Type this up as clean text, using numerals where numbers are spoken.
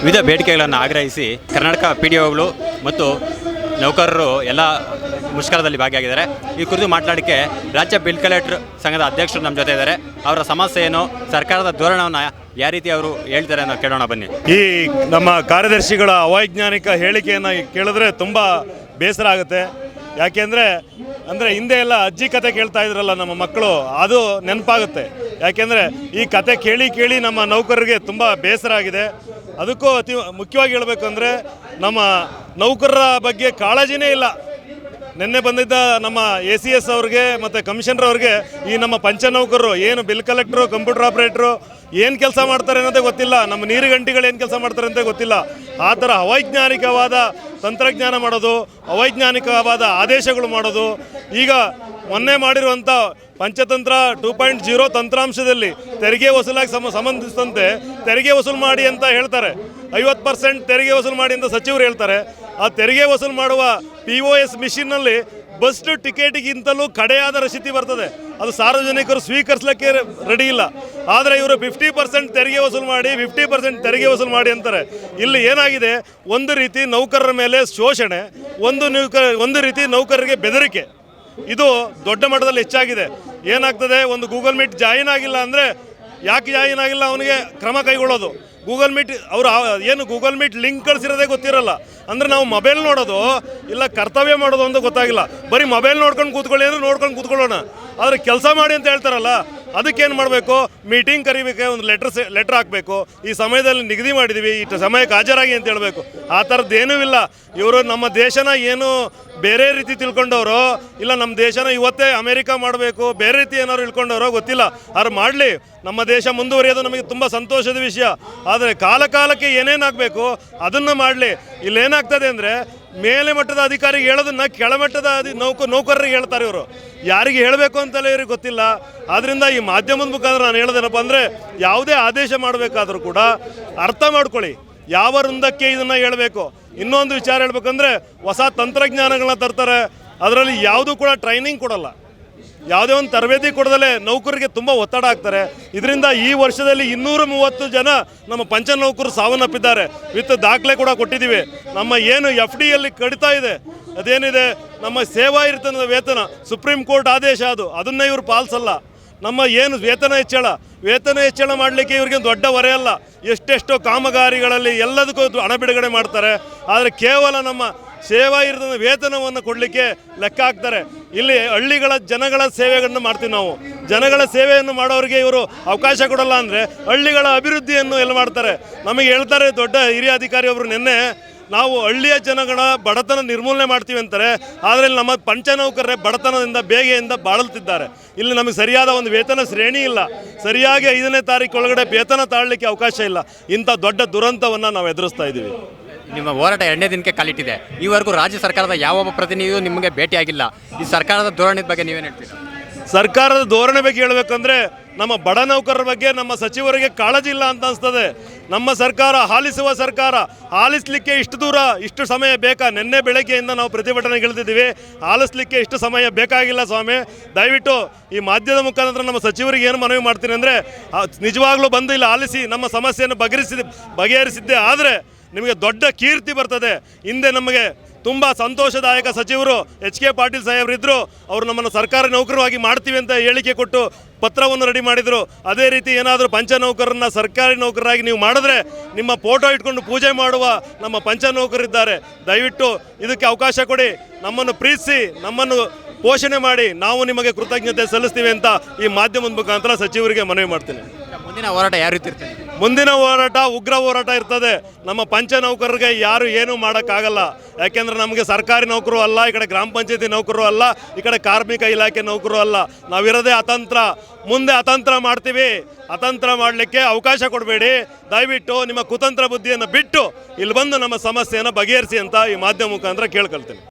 ವಿವಿಧ ಬೇಡಿಕೆಗಳನ್ನು ಆಗ್ರಹಿಸಿ ಕರ್ನಾಟಕ PDOಗಳು ಮತ್ತು ನೌಕರರು ಎಲ್ಲ ಮುಷ್ಕರದಲ್ಲಿ ಭಾಗಿಯಾಗಿದ್ದಾರೆ. ಈ ಕುರಿತು ಮಾತನಾಡಲಿಕ್ಕೆ ರಾಜ್ಯ ಬಿಲ್ ಕಲೆಕ್ಟರ್ ಸಂಘದ ಅಧ್ಯಕ್ಷರು ನಮ್ಮ ಜೊತೆ ಇದ್ದಾರೆ. ಅವರ ಸಮಸ್ಯೆ ಏನು, ಸರ್ಕಾರದ ಧೋರಣವನ್ನು ಯಾವ ರೀತಿ ಅವರು ಹೇಳ್ತಾರೆ ಅನ್ನೋ ಕೇಳೋಣ ಬನ್ನಿ. ಈ ನಮ್ಮ ಕಾರ್ಯದರ್ಶಿಗಳ ಅವೈಜ್ಞಾನಿಕ ಹೇಳಿಕೆಯನ್ನು ಕೇಳಿದ್ರೆ ತುಂಬ ಬೇಸರ ಆಗುತ್ತೆ. ಯಾಕೆಂದರೆ ಹಿಂದೆ ಎಲ್ಲ ಅಜ್ಜಿ ಕತೆ ಕೇಳ್ತಾ ಇದ್ರಲ್ಲ ನಮ್ಮ ಮಕ್ಕಳು, ಅದು ನೆನಪಾಗುತ್ತೆ. ಯಾಕೆಂದರೆ ಈ ಕತೆ ಕೇಳಿ ಕೇಳಿ ನಮ್ಮ ನೌಕರರಿಗೆ ತುಂಬ ಬೇಸರ ಆಗಿದೆ. ಅದಕ್ಕೂ ಅತಿ ಮುಖ್ಯವಾಗಿ ಹೇಳಬೇಕು ಅಂದರೆ ನಮ್ಮ ನೌಕರರ ಬಗ್ಗೆ ಕಾಳಜಿನೇ ಇಲ್ಲ. ನಿನ್ನೆ ಬಂದಿದ್ದ ನಮ್ಮ ACS ಅವ್ರಿಗೆ ಮತ್ತು ಕಮಿಷನರ್ ಅವ್ರಿಗೆ ಈ ನಮ್ಮ ಪಂಚ ನೌಕರರು ಏನು ಬಿಲ್ ಕಲೆಕ್ಟ್ರು, ಕಂಪ್ಯೂಟರ್ ಆಪ್ರೇಟ್ರು ಏನು ಕೆಲಸ ಮಾಡ್ತಾರೆ ಅನ್ನೋದೇ ಗೊತ್ತಿಲ್ಲ. ನಮ್ಮ ನೀರು ಗಂಟೆಗಳು ಏನು ಕೆಲಸ ಮಾಡ್ತಾರೆ ಅಂತ ಗೊತ್ತಿಲ್ಲ. ಆ ಥರ ಅವೈಜ್ಞಾನಿಕವಾದ ತಂತ್ರಜ್ಞಾನ ಮಾಡೋದು, ಅವೈಜ್ಞಾನಿಕವಾದ ಆದೇಶಗಳು ಮಾಡೋದು. ಈಗ ಮೊನ್ನೆ ಮಾಡಿರುವಂಥ ಪಂಚತಂತ್ರ 2.0 ತಂತ್ರಾಂಶದಲ್ಲಿ ತೆರಿಗೆ ವಸೂಲಾಗಿ ಸಂಬಂಧಿಸಿದಂತೆ ತೆರಿಗೆ ವಸೂಲು ಮಾಡಿ ಅಂತ ಹೇಳ್ತಾರೆ. 50% ತೆರಿಗೆ ವಸೂಲು ಮಾಡಿ ಅಂತ ಸಚಿವರು ಹೇಳ್ತಾರೆ. ಆ ತೆರಿಗೆ ವಸೂಲು ಮಾಡುವ POS ಮಿಷಿನ್ನಲ್ಲಿ ಬಸ್ ಟಿಕೆಟಿಗಿಂತಲೂ ಕಡೆಯಾದ ರಸೀತಿ ಬರ್ತದೆ. ಅದು ಸಾರ್ವಜನಿಕರು ಸ್ವೀಕರಿಸಲಿಕ್ಕೆ ರೆಡಿ ಇಲ್ಲ. ಆದರೆ ಇವರು 50% ತೆರಿಗೆ ವಸೂಲು ಮಾಡಿ 50% ತೆರಿಗೆ ವಸೂಲು ಮಾಡಿ ಅಂತಾರೆ. ಇಲ್ಲಿ ಏನಾಗಿದೆ, ಒಂದು ರೀತಿ ನೌಕರರ ಮೇಲೆ ಶೋಷಣೆ, ಒಂದು ರೀತಿ ನೌಕರರಿಗೆ ಬೆದರಿಕೆ. ಇದು ದೊಡ್ಡ ಮಟ್ಟದಲ್ಲಿ ಹೆಚ್ಚಾಗಿದೆ. ಏನಾಗ್ತದೆ, ಒಂದು ಗೂಗಲ್ ಮೀಟ್ ಜಾಯಿನ್ ಆಗಿಲ್ಲ ಅಂದರೆ ಯಾಕೆ ಜಾಯಿನ್ ಆಗಿಲ್ಲ ಅವನಿಗೆ ಕ್ರಮ ಕೈಗೊಳ್ಳೋದು. ಗೂಗಲ್ ಮೀಟ್ ಅವರು ಏನು ಗೂಗಲ್ ಮೀಟ್ ಲಿಂಕ್ ಕಳಿಸಿರೋದೇ ಗೊತ್ತಿರಲ್ಲ. ಅಂದರೆ ನಾವು ಮೊಬೈಲ್ ನೋಡೋದು ಇಲ್ಲ ಕರ್ತವ್ಯ ಮಾಡೋದು ಅಂತ ಗೊತ್ತಾಗಿಲ್ಲ. ಬರೀ ಮೊಬೈಲ್ ನೋಡ್ಕೊಂಡು ಕೂತ್ಕೊಳ್ಳಿ ಅಂದರೆ ನೋಡ್ಕೊಂಡು ಕೂತ್ಕೊಳ್ಳೋಣ. ಆದರೆ ಕೆಲಸ ಮಾಡಿ ಅಂತ ಹೇಳ್ತಾರಲ್ಲ, ಅದಕ್ಕೇನು ಮಾಡಬೇಕು, ಮೀಟಿಂಗ್ ಕರಿಬೇಕು, ಒಂದು ಲೆಟ್ರ್ ಹಾಕಬೇಕು, ಈ ಸಮಯದಲ್ಲಿ ನಿಗದಿ ಮಾಡಿದ್ದೀವಿ, ಇಷ್ಟು ಸಮಯಕ್ಕೆ ಹಾಜರಾಗಿ ಅಂತ ಹೇಳಬೇಕು. ಆ ಥರದ್ದು ಏನೂ ಇಲ್ಲ. ಇವರು ನಮ್ಮ ದೇಶನ ಏನು ಬೇರೆ ರೀತಿ ತಿಳ್ಕೊಂಡವರು, ಇಲ್ಲ ನಮ್ಮ ದೇಶನ ಇವತ್ತೇ ಅಮೇರಿಕ ಮಾಡಬೇಕು, ಬೇರೆ ರೀತಿ ಏನಾದ್ರು ಇಳ್ಕೊಂಡವರೋ ಗೊತ್ತಿಲ್ಲ. ಆದ್ರೆ ಮಾಡಲಿ, ನಮ್ಮ ದೇಶ ಮುಂದುವರಿಯೋದು ನಮಗೆ ತುಂಬ ಸಂತೋಷದ ವಿಷಯ. ಆದರೆ ಕಾಲಕ್ಕೆ ಏನೇನಾಗಬೇಕು ಅದನ್ನು ಮಾಡಲಿ. ಇಲ್ಲೇನಾಗ್ತದೆ ಅಂದರೆ ಮೇಲೆ ಮಟ್ಟದ ಅಧಿಕಾರಿಗೆ ಹೇಳೋದನ್ನು ಕೆಳಮಟ್ಟದ ನೌಕರರಿಗೆ ಹೇಳ್ತಾರೆ ಇವರು. ಯಾರಿಗೆ ಹೇಳಬೇಕು ಅಂತಲೇ ಇವ್ರಿಗೆ ಗೊತ್ತಿಲ್ಲ. ಆದ್ದರಿಂದ ಈ ಮಾಧ್ಯಮದ ಮುಖಾಂತರ ನಾನು ಹೇಳೋದೇನಪ್ಪ ಅಂದರೆ, ಯಾವುದೇ ಆದೇಶ ಮಾಡಬೇಕಾದ್ರೂ ಕೂಡ ಅರ್ಥ ಮಾಡ್ಕೊಳ್ಳಿ, ಯಾವ ವೃಂದಕ್ಕೆ ಇದನ್ನು ಹೇಳಬೇಕು. ಇನ್ನೊಂದು ವಿಚಾರ ಹೇಳ್ಬೇಕಂದ್ರೆ, ಹೊಸ ತಂತ್ರಜ್ಞಾನಗಳನ್ನ ತರ್ತಾರೆ, ಅದರಲ್ಲಿ ಯಾವುದೂ ಕೂಡ ಟ್ರೈನಿಂಗ್ ಕೊಡಲ್ಲ, ಯಾವುದೇ ಒಂದು ತರಬೇತಿ ಕೊಡದಲ್ಲೇ ನೌಕರರಿಗೆ ತುಂಬ ಒತ್ತಡ ಆಗ್ತಾರೆ. ಇದರಿಂದ ಈ ವರ್ಷದಲ್ಲಿ 230 ಜನ ನಮ್ಮ ಪಂಚ ನೌಕರು ಸಾವನ್ನಪ್ಪಿದ್ದಾರೆ. ವಿತ್ ದಾಖಲೆ ಕೂಡ ಕೊಟ್ಟಿದ್ದೀವಿ. ನಮ್ಮ ಏನು FDಯಲ್ಲಿ ಕಡಿತಾ ಇದೆ, ಅದೇನಿದೆ ನಮ್ಮ ಸೇವಾ ಇರ್ತದ ವೇತನ, ಸುಪ್ರೀಂ ಕೋರ್ಟ್ ಆದೇಶ ಅದನ್ನೇ ಇವರು ಪಾಲಿಸಲ್ಲ. ನಮ್ಮ ಏನು ವೇತನ ಹೆಚ್ಚಳ ಮಾಡಲಿಕ್ಕೆ ಇವ್ರಿಗೆ ದೊಡ್ಡ ಹೊರೆ ಅಲ್ಲ. ಎಷ್ಟೆಷ್ಟೋ ಕಾಮಗಾರಿಗಳಲ್ಲಿ ಎಲ್ಲದಕ್ಕೂ ಹಣ ಬಿಡುಗಡೆ ಮಾಡ್ತಾರೆ. ಆದರೆ ಕೇವಲ ನಮ್ಮ ಸೇವಾ ಇರ್ತದ ವೇತನವನ್ನು ಕೊಡಲಿಕ್ಕೆ ಲೆಕ್ಕ ಹಾಕ್ತಾರೆ. ಇಲ್ಲಿ ಹಳ್ಳಿಗಳ ಜನಗಳ ಸೇವೆಗಳನ್ನು ಮಾಡ್ತೀವಿ ನಾವು. ಜನಗಳ ಸೇವೆಯನ್ನು ಮಾಡೋರಿಗೆ ಇವರು ಅವಕಾಶ ಕೊಡಲ್ಲ ಅಂದರೆ ಹಳ್ಳಿಗಳ ಅಭಿವೃದ್ಧಿಯನ್ನು ಎಲ್ಲ ಮಾಡ್ತಾರೆ. ನಮಗೆ ಹೇಳ್ತಾರೆ ದೊಡ್ಡ ಹಿರಿಯ ಅಧಿಕಾರಿ ಒಬ್ಬರು, ನಿನ್ನೆ ನಾವು ಹಳ್ಳಿಯ ಜನಗಳ ಬಡತನ ನಿರ್ಮೂಲನೆ ಮಾಡ್ತೀವಿ ಅಂತಾರೆ. ಆದರೆ ನಮ್ಮ ಪಂಚ ನೌಕರರೇ ಬಡತನದಿಂದ ಬೇಗೆಯಿಂದ ಬಾಳುತ್ತಿದ್ದಾರೆ. ಇಲ್ಲಿ ನಮಗೆ ಸರಿಯಾದ ಒಂದು ವೇತನ ಶ್ರೇಣಿ ಇಲ್ಲ. ಸರಿಯಾಗಿ 5ನೇ ತಾರೀಕು ಒಳಗಡೆ ವೇತನ ತಾಳಲಿಕ್ಕೆ ಅವಕಾಶ ಇಲ್ಲ. ಇಂಥ ದೊಡ್ಡ ದುರಂತವನ್ನು ನಾವು ಎದುರಿಸ್ತಾ ಇದ್ದೀವಿ. ನಿಮ್ಮ ಹೋರಾಟ 2ನೇ ದಿನಕ್ಕೆ ಕಾಲಿಟ್ಟಿದೆ. ಈವರೆಗೂ ರಾಜ್ಯ ಸರ್ಕಾರದ ಯಾವೊಬ್ಬ ಪ್ರತಿನಿಧಿಯೂ ನಿಮಗೆ ಭೇಟಿಯಾಗಿಲ್ಲ. ಈ ಸರ್ಕಾರದ ಧೋರಣೆ ಬಗ್ಗೆ ನೀವೇನು ಹೇಳ್ತೀರಾ? ಸರ್ಕಾರದ ಧೋರಣೆ ಬಗ್ಗೆ ಹೇಳಬೇಕಂದ್ರೆ, ನಮ್ಮ ಬಡ ನೌಕರರ ಬಗ್ಗೆ ನಮ್ಮ ಸಚಿವರಿಗೆ ಕಾಳಜಿ ಇಲ್ಲ ಅಂತ ಅನಿಸ್ತದೆ. ನಮ್ಮ ಸರ್ಕಾರ ಆಲಿಸುವ ಸರ್ಕಾರ, ಆಲಿಸಲಿಕ್ಕೆ ಇಷ್ಟು ಸಮಯ ಬೇಕಾ? ನಿನ್ನೆ ಬೆಳಗ್ಗೆಯಿಂದ ನಾವು ಪ್ರತಿಭಟನೆಗೆ ಇಳಿದಿದ್ದೀವಿ. ಆಲಿಸಲಿಕ್ಕೆ ಇಷ್ಟು ಸಮಯ ಬೇಕಾಗಿಲ್ಲ ಸ್ವಾಮಿ. ದಯವಿಟ್ಟು ಈ ಮಾಧ್ಯಮದ ಮುಖಾಂತರ ನಮ್ಮ ಸಚಿವರಿಗೆ ಏನು ಮನವಿ ಮಾಡ್ತೀನಿ ಅಂದರೆ, ನಿಜವಾಗ್ಲೂ ಬಂದು ಇಲ್ಲ ಆಲಿಸಿ ನಮ್ಮ ಸಮಸ್ಯೆಯನ್ನು ಬಗೆಹರಿಸಿದ್ದೆ ಆದರೆ ನಿಮಗೆ ದೊಡ್ಡ ಕೀರ್ತಿ ಬರ್ತದೆ. ಹಿಂದೆ ನಮಗೆ ತುಂಬ ಸಂತೋಷದಾಯಕ ಸಚಿವರು HK ಪಾಟೀಲ್ ಸಾಹೇಬರಿದ್ದರು. ಅವರು ನಮ್ಮನ್ನು ಸರ್ಕಾರಿ ನೌಕರವಾಗಿ ಮಾಡ್ತೀವಿ ಅಂತ ಹೇಳಿಕೆ ಕೊಟ್ಟು ಪತ್ರವನ್ನು ರೆಡಿ ಮಾಡಿದರು. ಅದೇ ರೀತಿ ಏನಾದರೂ ಪಂಚ ನೌಕರರನ್ನ ಸರ್ಕಾರಿ ನೌಕರರಾಗಿ ನೀವು ಮಾಡಿದ್ರೆ ನಿಮ್ಮ ಫೋಟೋ ಇಟ್ಕೊಂಡು ಪೂಜೆ ಮಾಡುವ ನಮ್ಮ ಪಂಚ ನೌಕರಿದ್ದಾರೆ. ದಯವಿಟ್ಟು ಇದಕ್ಕೆ ಅವಕಾಶ ಕೊಡಿ, ನಮ್ಮನ್ನು ಪ್ರೀತಿಸಿ, ನಮ್ಮನ್ನು ಪೋಷಣೆ ಮಾಡಿ, ನಾವು ನಿಮಗೆ ಕೃತಜ್ಞತೆ ಸಲ್ಲಿಸ್ತೀವಿ ಅಂತ ಈ ಮಾಧ್ಯಮದ ಮುಖಾಂತರ ಸಚಿವರಿಗೆ ಮನವಿ ಮಾಡ್ತೀನಿ. ಮುಂದಿನ ಹೋರಾಟ ಯಾವ ರೀತಿ ಇರ್ತದೆ? ಮುಂದಿನ ಹೋರಾಟ ಉಗ್ರ ಹೋರಾಟ ಇರ್ತದೆ. ನಮ್ಮ ಪಂಚ ನೌಕರರಿಗೆ ಯಾರು ಏನೂ ಮಾಡೋಕ್ಕಾಗಲ್ಲ. ಯಾಕೆಂದರೆ ನಮಗೆ ಸರ್ಕಾರಿ ನೌಕರು ಅಲ್ಲ, ಈ ಕಡೆ ಗ್ರಾಮ ಪಂಚಾಯತಿ ನೌಕರು ಅಲ್ಲ, ಈ ಕಡೆ ಕಾರ್ಮಿಕ ಇಲಾಖೆ ನೌಕರು ಅಲ್ಲ. ನಾವಿರೋದೇ ಅತಂತ್ರ. ಮುಂದೆ ಅತಂತ್ರ ಮಾಡ್ತೀವಿ. ಅತಂತ್ರ ಮಾಡಲಿಕ್ಕೆ ಅವಕಾಶ ಕೊಡಬೇಡಿ. ದಯವಿಟ್ಟು ನಿಮ್ಮ ಕುತಂತ್ರ ಬುದ್ಧಿಯನ್ನು ಬಿಟ್ಟು ಇಲ್ಲಿ ಬಂದು ನಮ್ಮ ಸಮಸ್ಯೆಯನ್ನು ಬಗೆಹರಿಸಿ ಅಂತ ಈ ಮಾಧ್ಯಮ ಮುಖಾಂತರ ಕೇಳ್ಕೊಳ್ತೀನಿ.